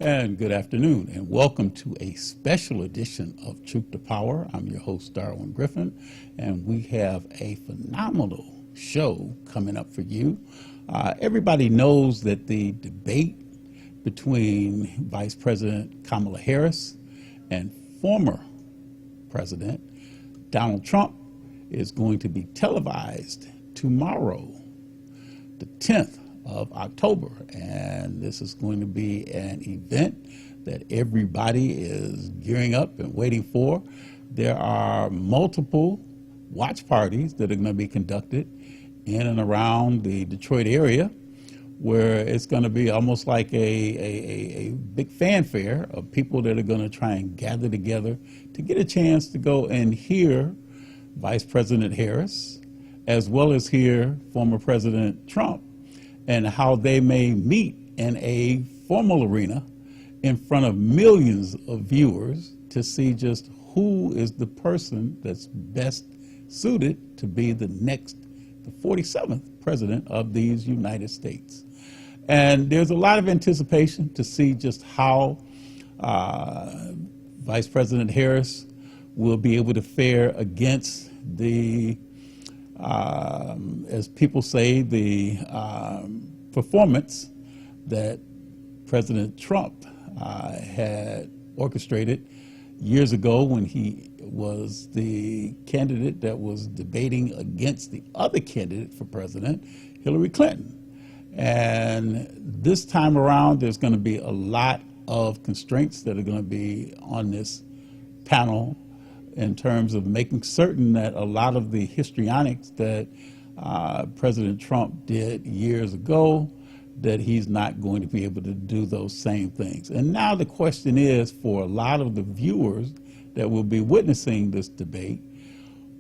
And good afternoon, and welcome to a special edition of Truth to Power. I'm your host, Darwin Griffin, and we have a phenomenal show coming up for you. Everybody knows that the debate between Vice President Kamala Harris and former President Donald Trump is going to be televised tomorrow, the 10th of October, and this is going to be an event that everybody is gearing up and waiting for. There are multiple watch parties that are going to be conducted in and around the Detroit area, where it's going to be almost like a big fanfare of people that are going to try and gather together to get a chance to go and hear Vice President Harris, as well as hear former President Trump, and how they may meet in a formal arena in front of millions of viewers to see just who is the person that's best suited to be the 47th president of these United States. And there's a lot of anticipation to see just how Vice President Harris will be able to fare against the, as people say, the performance that President Trump had orchestrated years ago when he was the candidate that was debating against the other candidate for president, Hillary Clinton. And this time around, there's going to be a lot of constraints that are going to be on this panel in terms of making certain that a lot of the histrionics that President Trump did years ago, that he's not going to be able to do those same things. And now the question is, for a lot of the viewers that will be witnessing this debate,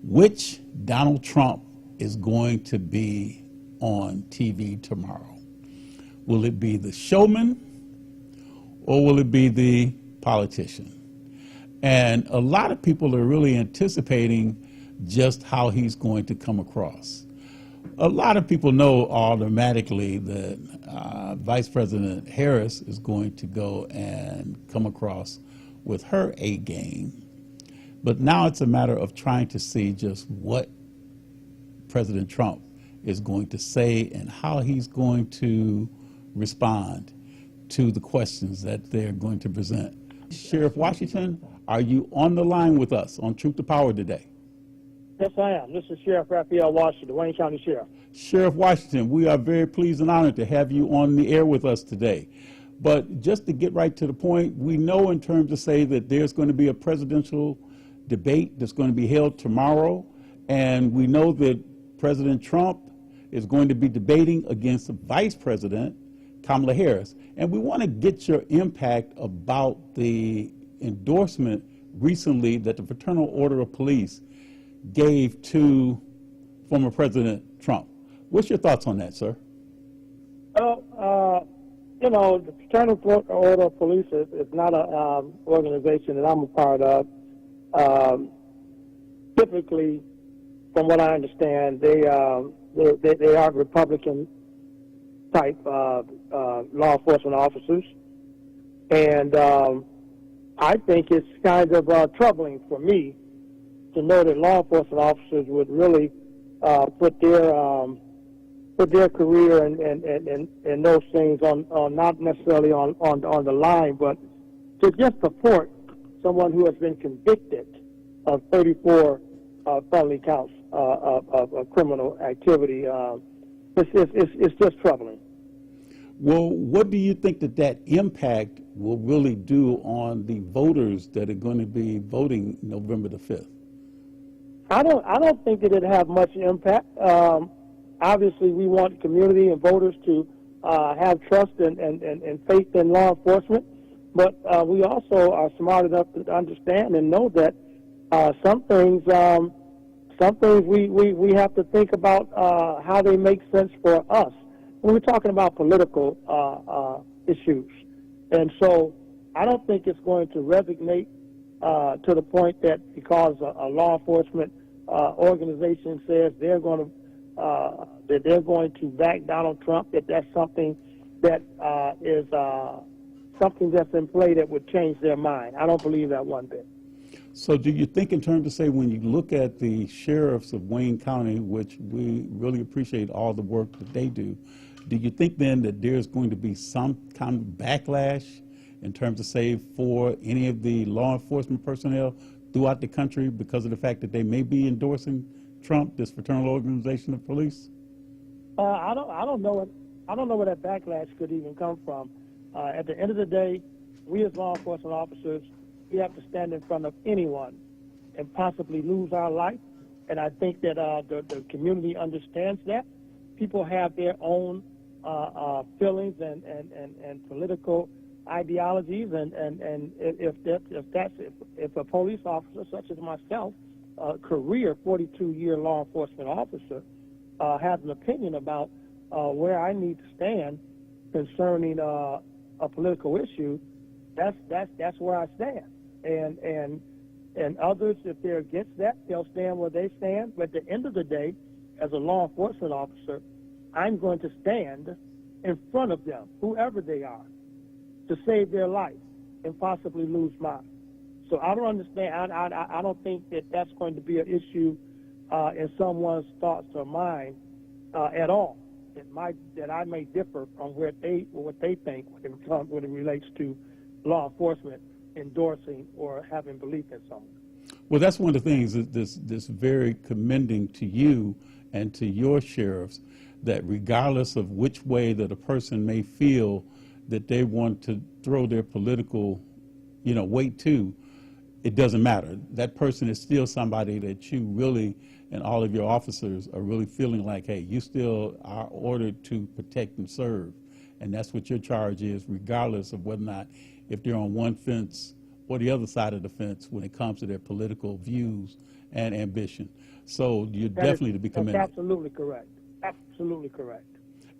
which Donald Trump is going to be on TV tomorrow? Will it be the showman, or will it be the politician? And a lot of people are really anticipating just how he's going to come across. A lot of people know automatically that Vice President Harris is going to go and come across with her A game. But now it's a matter of trying to see just what President Trump is going to say and how he's going to respond to the questions that they're going to present. Sheriff Washington, are you on the line with us on Truth to Power today? Yes, I am. This is Sheriff Raphael Washington, Wayne County Sheriff. Sheriff Washington, we are very pleased and honored to have you on the air with us today. But just to get right to the point, we know in terms of say that there's going to be a presidential debate that's going to be held tomorrow, and we know that President Trump is going to be debating against Vice President Kamala Harris. And we want to get your impact about the endorsement recently that the Fraternal Order of Police gave to former President Trump. What's your thoughts on that, sir? Well, the Fraternal Order of Police is not an organization that I'm a part of. Typically, from what I understand, they are Republican type law enforcement officers, and I think it's kind of troubling for me to know that law enforcement officers would really put their career and those things on not necessarily on the line, but to just support someone who has been convicted of 34 felony counts of criminal activity. It's just troubling. Well, what do you think that impact will really do on the voters that are going to be voting November the 5th? I don't think that it have much impact. Obviously, we want community and voters to have trust and faith in law enforcement, but we also are smart enough to understand and know that some things we have to think about how they make sense for us when we're talking about political issues. And so I don't think it's going to resonate to the point that because a law enforcement organization says they're going to back Donald Trump, that's something that is something that's in play that would change their mind. I don't believe that one bit. So do you think in terms of, say, when you look at the sheriffs of Wayne County, which we really appreciate all the work that they do you think then that there's going to be some kind of backlash in terms of, say, for any of the law enforcement personnel throughout the country because of the fact that they may be endorsing Trump, this fraternal organization of police? I don't know where that backlash could even come from. At the end of the day, we as law enforcement officers, we have to stand in front of anyone and possibly lose our life. And I think that the community understands that. People have their own feelings and political ideologies, and if a police officer such as myself, a career 42-year law enforcement officer, has an opinion about where I need to stand concerning a political issue, that's where I stand. And others, if they're against that, they'll stand where they stand. But at the end of the day, as a law enforcement officer, I'm going to stand in front of them, whoever they are, to save their life and possibly lose mine. So I don't understand. I don't think that that's going to be an issue in someone's thoughts or mind at all. That I may differ from what they think when it relates to law enforcement endorsing or having belief in someone. Well, that's one of the things that's very commending to you and to your sheriffs, that regardless of which way that a person may feel that they want to throw their political, weight to, it doesn't matter. That person is still somebody that you really, and all of your officers are really feeling like, hey, you still are ordered to protect and serve. And that's what your charge is, regardless of whether or not, if they're on one fence or the other side of the fence when it comes to their political views and ambition. So you're definitely to be commended. That's absolutely correct. Absolutely correct.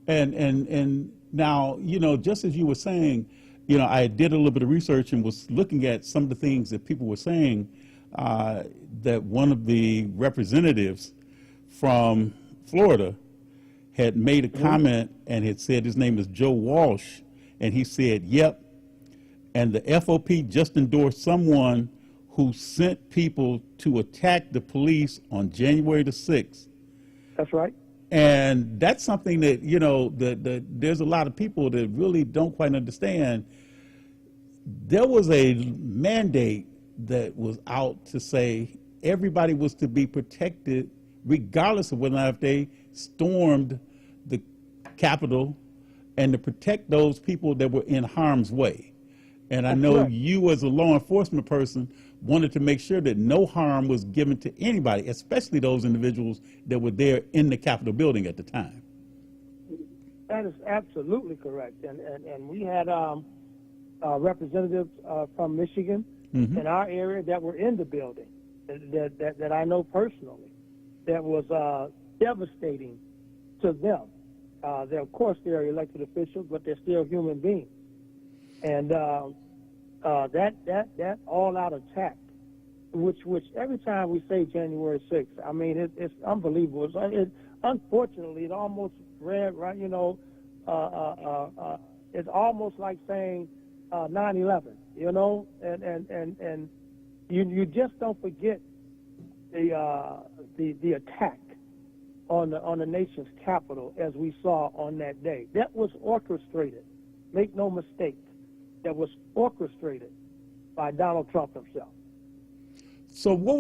And now, just as you were saying, I did a little bit of research and was looking at some of the things that people were saying, that one of the representatives from Florida had made a comment and had said, his name is Joe Walsh, and he said, yep, and the FOP just endorsed someone who sent people to attack the police on January the 6th. That's right. And that's something that, that there's a lot of people that really don't quite understand. There was a mandate that was out to say everybody was to be protected regardless of whether or not if they stormed the Capitol, and to protect those people that were in harm's way. And I know you as a law enforcement person wanted to make sure that no harm was given to anybody, especially those individuals that were there in the Capitol building at the time. That is absolutely correct. And we had representatives from Michigan in our area that were in the building that I know personally, that was devastating to them. Of course, they're elected officials, but they're still human beings. And that all-out attack, which every time we say January 6th, I mean, it's unbelievable. Unfortunately, it almost read, right, it's almost like saying 9/11, and you just don't forget the attack on the nation's capital as we saw on that day. That was orchestrated. Make no mistake. That was orchestrated by Donald Trump himself. So what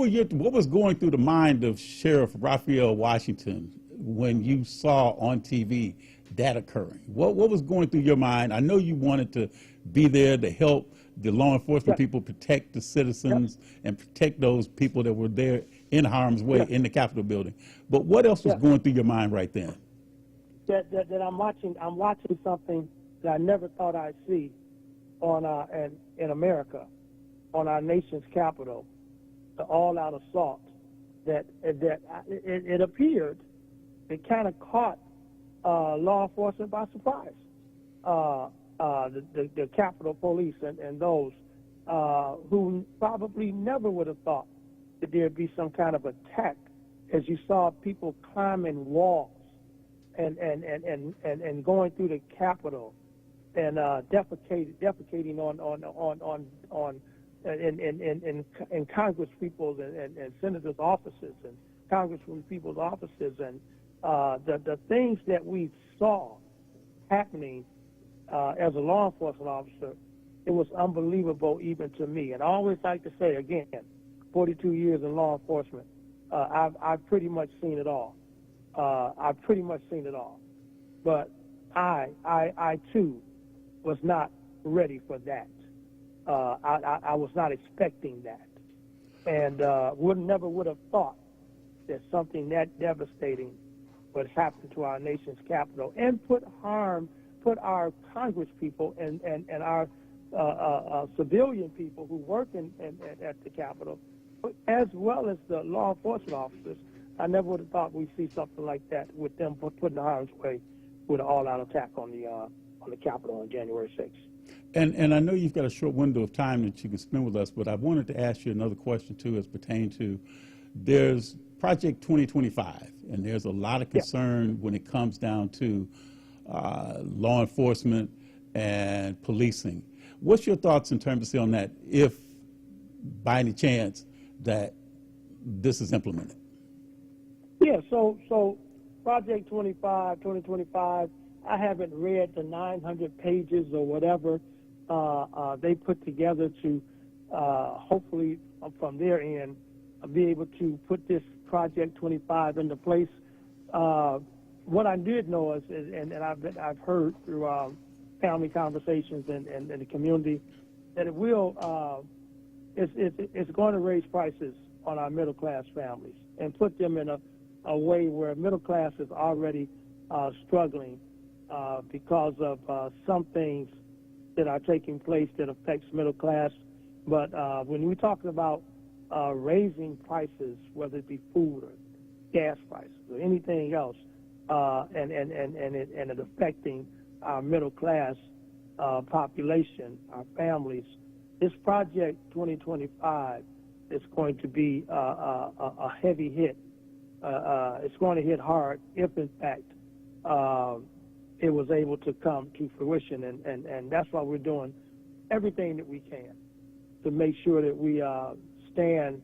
was going through the mind of Sheriff Raphael Washington when you saw on TV that occurring? What was going through your mind? I know you wanted to be there to help the law enforcement people protect the citizens and protect those people that were there in harm's way in the Capitol building. But what else was going through your mind right then? That I'm watching something that I never thought I'd see on in America, on our nation's capital, the all-out assault. That it appeared it kind of caught law enforcement by surprise. The Capitol Police and those who probably never would have thought that there'd be some kind of attack, as you saw people climbing walls and going through the Capitol defecating on in Congress people's and senators' offices and congressmen people's offices, and the things that we saw happening as a law enforcement officer, it was unbelievable even to me. And I always like to say again, 42 years in law enforcement, I've pretty much seen it all. I've pretty much seen it all. But I too was not ready for that. I was not expecting that, and never would have thought that something that devastating would happen to our nation's capital and put our Congress people and our civilian people who work at the Capitol, as well as the law enforcement officers. I never would have thought we'd see something like that with them put in harm's way with an all-out attack on the Capitol on January 6th. And I know you've got a short window of time that you can spend with us, but I wanted to ask you another question too, as pertain to there's Project 2025, and there's a lot of concern when it comes down to law enforcement and policing. What's your thoughts in terms of say on that, if by any chance that this is implemented? Yeah, so Project 2025, I haven't read the 900 pages or whatever they put together to hopefully from their end be able to put this Project 25 into place. What I did know is and I've heard through family conversations and the community, that it will it's going to raise prices on our middle class families and put them in a way where middle class is already struggling because of some things that are taking place that affects middle class. But when we're talking about raising prices, whether it be food or gas prices or anything else, and it affecting our middle class population, our families, this Project 2025 is going to be a heavy hit. It's going to hit hard if, in fact, it was able to come to fruition. And that's why we're doing everything that we can to make sure that we stand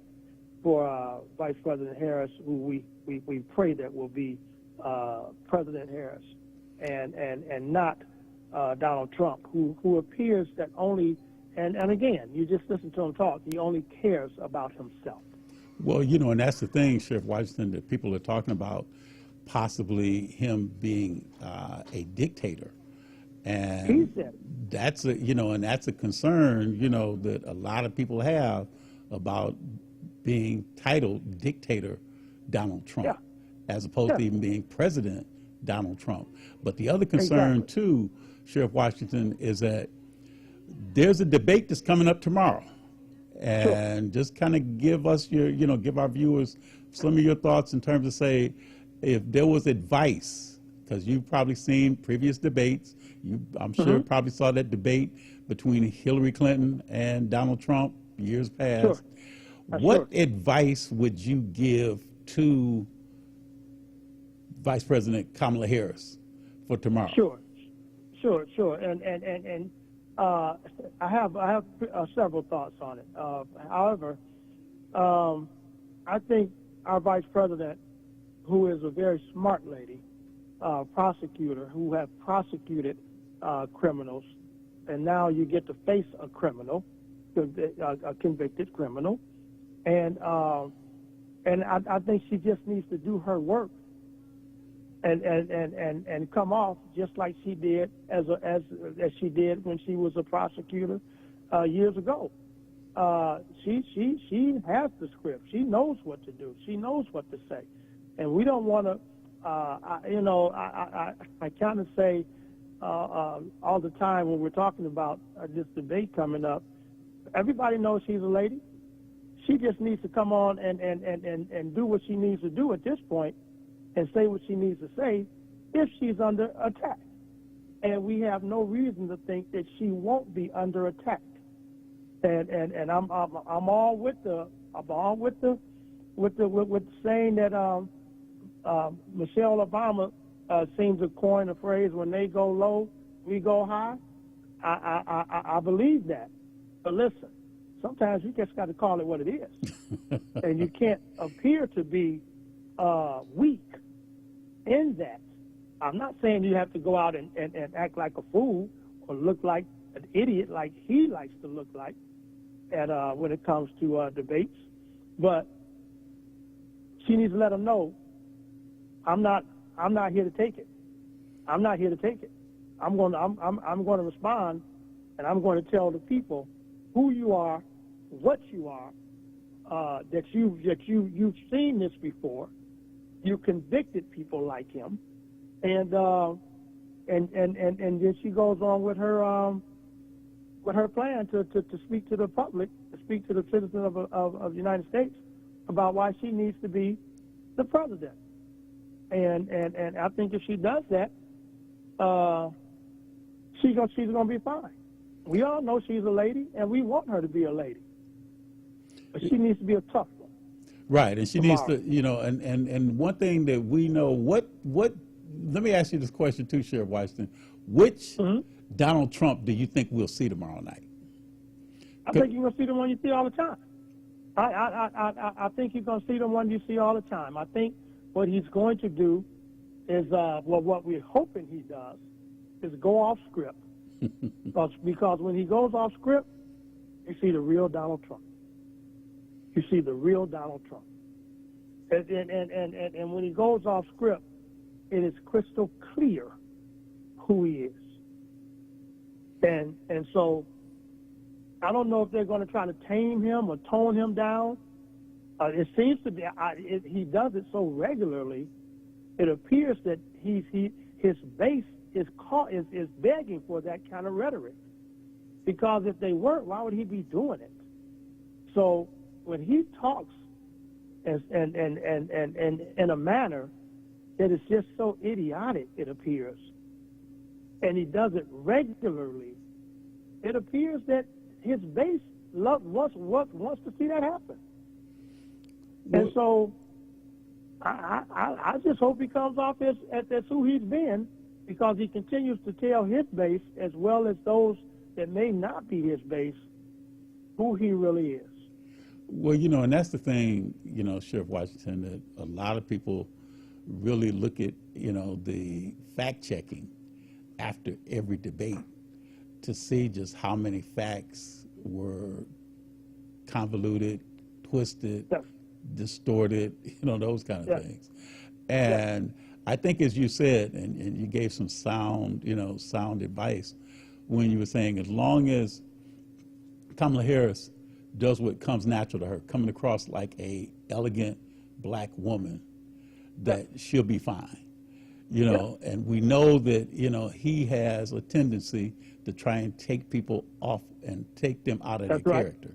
for Vice President Harris, who we pray that will be President Harris, and not Donald Trump, who appears that only, and again, you just listen to him talk, he only cares about himself. Well, you know, and that's the thing, Sheriff Washington, that people are talking about possibly him being a dictator. And that's a, you know, and that's a concern, you know, that a lot of people have about being titled dictator Donald Trump, as opposed to even being President Donald Trump. But the other concern too, Sheriff Washington, is that there's a debate that's coming up tomorrow. And just kind of give us your, you know, give our viewers some of your thoughts in terms of, say, if there was advice, because you've probably seen previous debates, I'm sure probably saw that debate between Hillary Clinton and Donald Trump years past. What advice would you give to Vice President Kamala Harris for tomorrow? Sure. And I have several thoughts on it. However, I think our Vice President, who is a very smart lady, prosecutor, who have prosecuted criminals, and now you get to face a criminal, a convicted criminal, and I think she just needs to do her work and come off just like she did as she did when she was a prosecutor years ago. She has the script. She knows what to do. She knows what to say, and we don't want to. I kind of say all the time when we're talking about this debate coming up, everybody knows she's a lady. She just needs to come on and do what she needs to do at this point and say what she needs to say if she's under attack. And we have no reason to think that she won't be under attack. And I'm all with the saying that Michelle Obama seems to coin a phrase, when they go low, we go high. I believe that. But listen, sometimes you just got to call it what it is, and you can't appear to be weak in that. I'm not saying you have to go out and act like a fool or look like an idiot like he likes to look like at when it comes to debates, but she needs to let him know, I'm not here to take it. I'm not here to take it. I'm going to respond, and I'm going to tell the people who you are, what you are, that you've seen this before. You convicted people like him, and then she goes on with her plan to speak to the public, to speak to the citizens of the United States about why she needs to be the president. And I think if she does that, she's gonna be fine. We all know she's a lady, and we want her to be a lady, but she needs to be a tough one. Right, and she needs to, and one thing that we know, what. Let me ask you this question too, Sheriff Washington. Which Donald Trump do you think we'll see tomorrow night? I think you're gonna see the one you see all the time. I think you're gonna see the one you see all the time. I think what he's going to do is what we're hoping he does is go off script. because when he goes off script, you see the real Donald Trump. You see the real Donald Trump. And when he goes off script, it is crystal clear who he is. And so I don't know if they're going to try to tame him or tone him down. It seems to be he does it so regularly. It appears that his base is begging for that kind of rhetoric. Because if they weren't, why would he be doing it? So when he talks and in a manner that is just so idiotic, it appears, and he does it regularly, it appears that his base wants to see that happen. And so I just hope he comes off as who he's been, because he continues to tell his base, as well as those that may not be his base, who he really is. Well, and that's the thing, Sheriff Washington, that a lot of people really look at, the fact-checking after every debate to see just how many facts were convoluted, twisted, distorted, those kind of things. And I think, as you said, and you gave some sound advice when you were saying, as long as Kamala Harris does what comes natural to her, coming across like a elegant black woman, that she'll be fine. And we know that, he has a tendency to try and take people off and take them out of their character.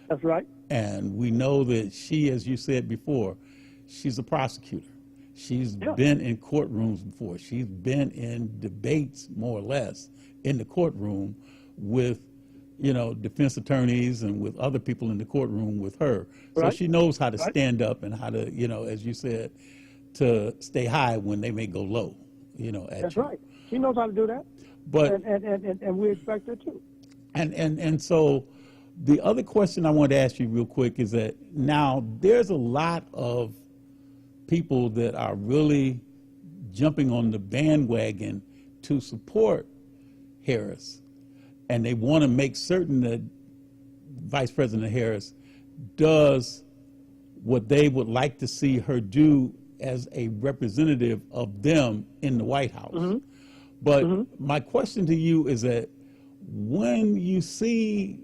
That's right. And we know that she, as you said before, she's a prosecutor. She's been in courtrooms before. She's been in debates, more or less, in the courtroom with, defense attorneys and with other people in the courtroom with her. So she knows how to stand up and how to, as you said, to stay high when they may go low, at That's you. right. She knows how to do that. But and we expect her to. And so the other question I want to ask you real quick is that now there's a lot of people that are really jumping on the bandwagon to support Harris, and they want to make certain that Vice President Harris does what they would like to see her do as a representative of them in the White House. But my question to you is that when you see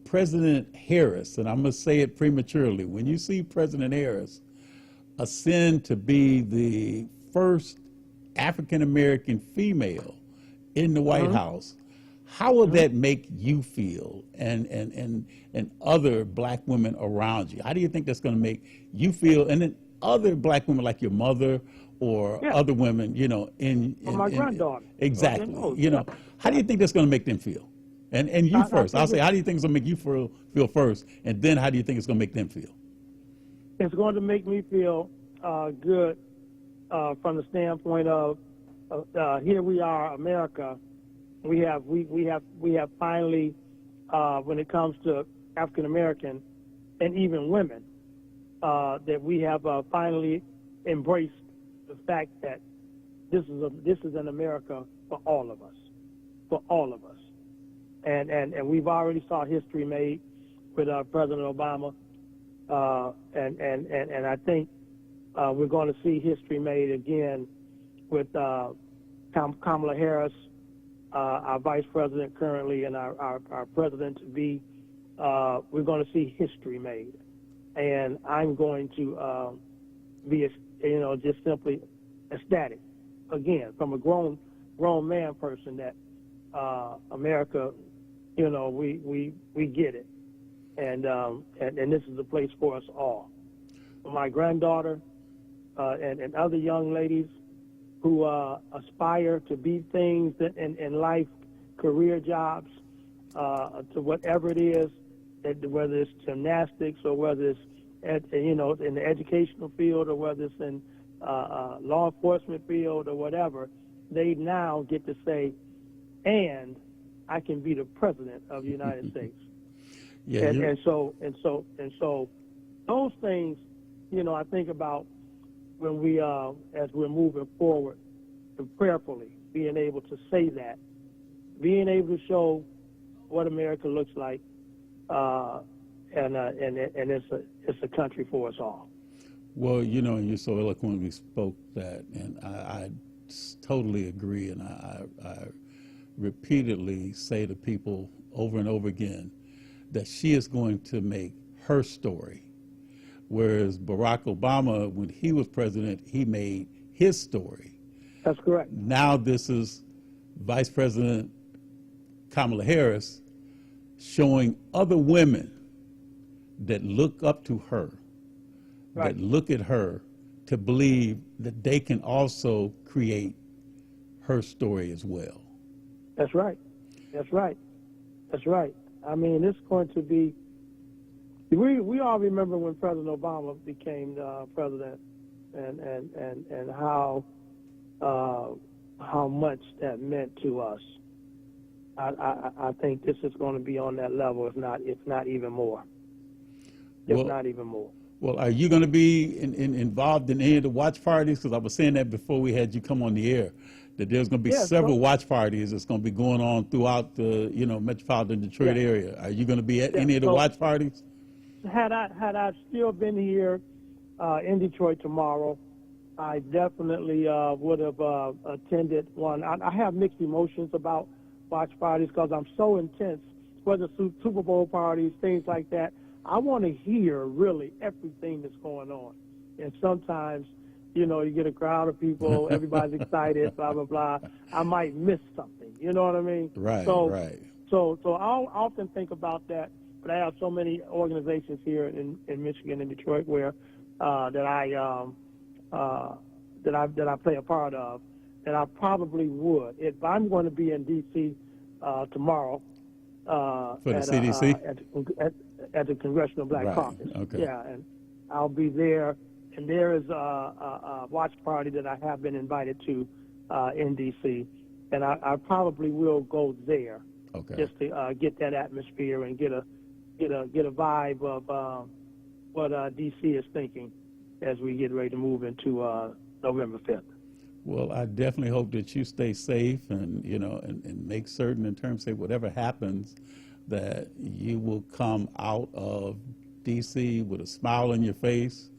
President Harris, and I'm going to say it prematurely, when you see President Harris ascend to be the first African-American female in the White House, how will that make you feel and other black women around you? How do you think that's going to make you feel? And then other black women like your mother or other women, in my granddaughter. Exactly. How do you think that's going to make them feel? And you first. I'll say, how do you think it's going to make you feel first? And then how do you think it's going to make them feel? It's going to make me feel good from the standpoint of here we are, America, we have finally, when it comes to African American and even women, that we have finally embraced the fact that this is an America for all of us, and we've already saw history made with President Obama, and I think we're going to see history made again with Kamala Harris, our vice president currently, and our president to be. We're going to see history made, and I'm going to be, just simply ecstatic again from a grown man person that America, we get it, and this is a place for us all. For my granddaughter and other young ladies who aspire to be things that in life, career jobs, to whatever it is, whether it's gymnastics or whether it's in the educational field or whether it's in law enforcement field or whatever, they now get to say, and I can be the president of the United States. Yeah, and so those things, I think about when we, as we're moving forward and prayerfully being able to say that, being able to show what America looks like, and it's a country for us all. Well, and you so eloquently spoke that, and I totally agree, and I repeatedly say to people over and over again that she is going to make her story. Whereas Barack Obama, when he was president, he made his story. That's correct. Now this is Vice President Kamala Harris showing other women that look up to her, right, that look at her to believe that they can also create her story as well. That's right. That's right. That's right. I mean, it's going to be. We all remember when President Obama became president, and how much that meant to us. I think this is going to be on that level, if not even more. Not even more. Well, are you going to be involved in any of the watch parties? Because I was saying that before we had you come on the air, that there's going to be several watch parties that's going to be going on throughout the metropolitan Detroit area. Are you going to be at any of the watch parties? Had I still been here in Detroit tomorrow, I definitely would have attended one. I have mixed emotions about watch parties because I'm so intense, whether Super Bowl parties, things like that. I want to hear really everything that's going on. And sometimes, you get a crowd of people, everybody's excited, blah, blah, blah. I might miss something. You know what I mean? Right, right. So I'll often think about that. But I have so many organizations here in Michigan and Detroit where that I play a part of, that I probably would. If I'm going to be in D.C. Tomorrow for the CDC at the Congressional Black Caucus, and I'll be there. And there is a watch party that I have been invited to in D.C. and I probably will go there just to get that atmosphere and get a vibe of what D.C. is thinking as we get ready to move into November 5th. Well, I definitely hope that you stay safe and and make certain in terms of whatever happens that you will come out of D.C. with a smile on your face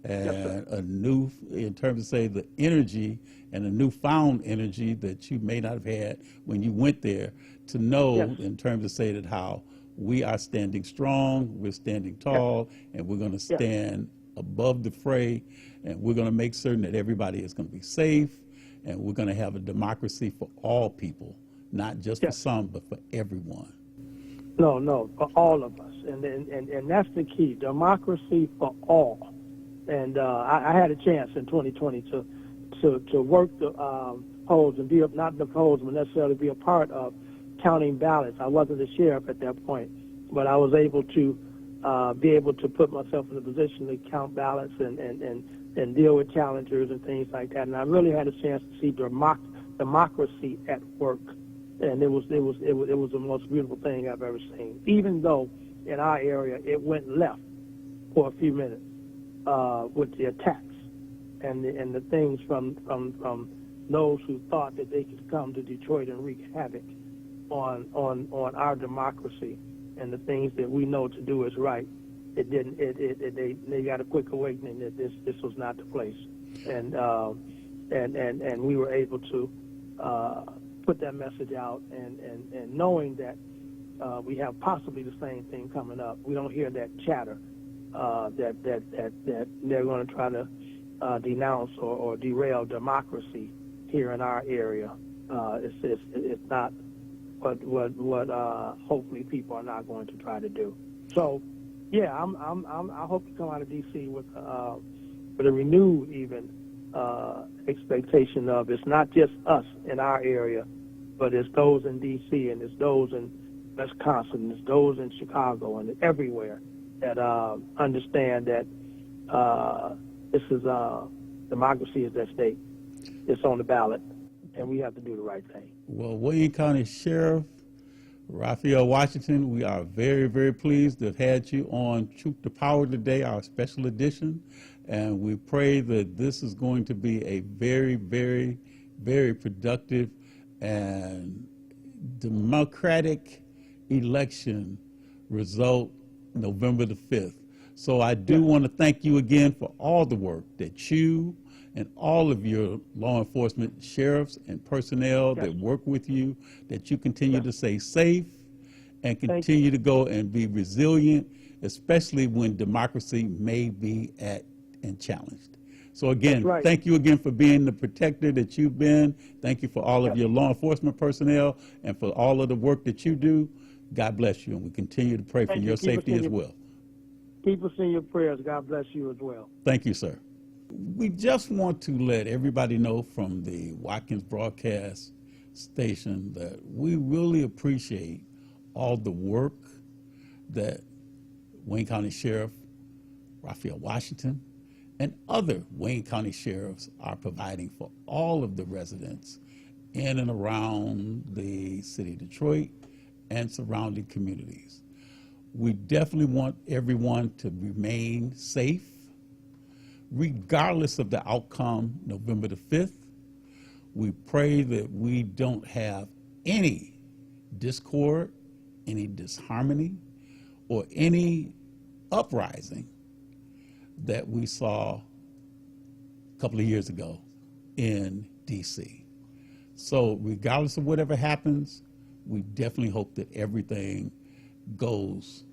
and a new, in terms of say the energy and a newfound energy that you may not have had when you went there, to know in terms of say that how we are standing strong, we're standing tall, and we're going to stand above the fray, and we're going to make certain that everybody is going to be safe, and we're going to have a democracy for all people, not just for some, but for everyone. No, for all of us, and that's the key, democracy for all. And I had a chance in 2020 to work the polls and be not the polls, but necessarily be a part of counting ballots. I wasn't the sheriff at that point, but I was able to be able to put myself in a position to count ballots and deal with challengers and things like that. And I really had a chance to see democracy at work and it was the most beautiful thing I've ever seen. Even though in our area it went left for a few minutes with the attacks and the things from those who thought that they could come to Detroit and wreak havoc on our democracy and the things that we know to do is right. It didn't. They got a quick awakening that this was not the place, and we were able to put that message out, and knowing that we have possibly the same thing coming up. We don't hear that chatter that they're going to try to denounce or derail democracy here in our area. It's not what hopefully people are not going to try to do. So, yeah, I hope to come out of D.C. with a renewed even expectation of it's not just us in our area, but it's those in D.C. and it's those in Wisconsin, it's those in Chicago and everywhere that understand that this is democracy is at stake. It's on the ballot, and we have to do the right thing. Well, Wayne County Sheriff Raphael Washington, we are very, very pleased to have had you on Truth to Power today, our special edition, and we pray that this is going to be a very, very, very productive and democratic election result November the 5th. So I do want to thank you again for all the work that you and all of your law enforcement sheriffs and personnel that work with you, that you continue to stay safe and continue to go and be resilient, especially when democracy may be and challenged. So again, thank you again for being the protector that you've been. Thank you for all of your law enforcement personnel and for all of the work that you do. God bless you, and we continue to pray for your safety as well. Keep us in your prayers. God bless you as well. Thank you, sir. We just want to let everybody know from the Watkins Broadcast Station that we really appreciate all the work that Wayne County Sheriff Raphael Washington and other Wayne County sheriffs are providing for all of the residents in and around the city of Detroit and surrounding communities. We definitely want everyone to remain safe, regardless of the outcome November the 5th. We pray that we don't have any discord, any disharmony, or any uprising that we saw a couple of years ago in D.C. So regardless of whatever happens, we definitely hope that everything goes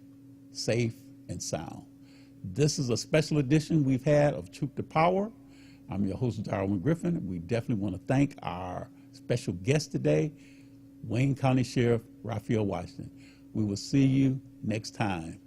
safe and sound. This is a special edition we've had of Truth to Power. I'm your host, Darwin Griffin. We definitely want to thank our special guest today, Wayne County Sheriff Raphael Washington. We will see you next time